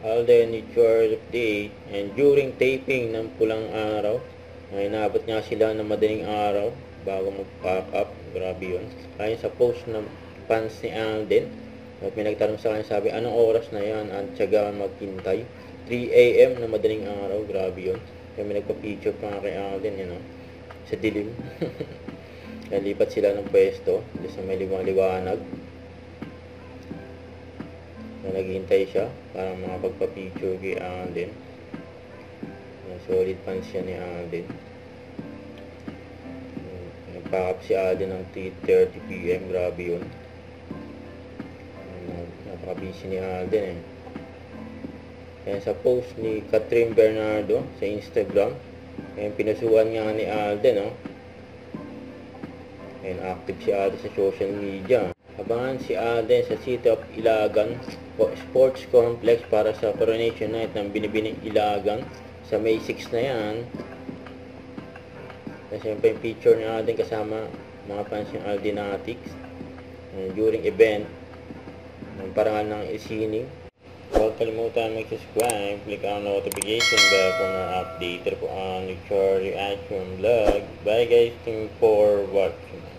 Alden Nature Update, and during taping ng Pulang Araw, ay inabot nga sila ng madaling araw bago mag-pack up. Grabe yun. Ayon sa post ng fans ni Alden, at may nagtanong sa kanya, sabi, anong oras na yan? Ang tiyaga maghintay. 3 a.m. na madaling araw. Grabe yun. Kaya may nagpa-picture pa nga kay Alden, yun, sa dilim. Kaya lipat sila ng pwesto sa may liwanag. Na naghihintay siya para makapagpa-picture kay Alden. Solid fans siya ni Alden. Nag-pack up si Alden ng 3:30 p.m. Grabe yun. Napaka-busy ni Alden Kaya sa post ni Catherine Bernardo sa Instagram, pinasuhan nga ni Alden, active si Alden sa social media. Abangan si Alden sa City of Ilagan Sports Complex para sa Coronation Night ng Binibining Ilagan sa May 6 na yan. Kasi yung picture ni Alden kasama mga fans ng Aldenatics during event ng parangal ng isining. Huwag kalimutan mag-subscribe, click ang notification bell kung na-update po ang Nature Reaction Vlog. Bye guys, thank you for watching.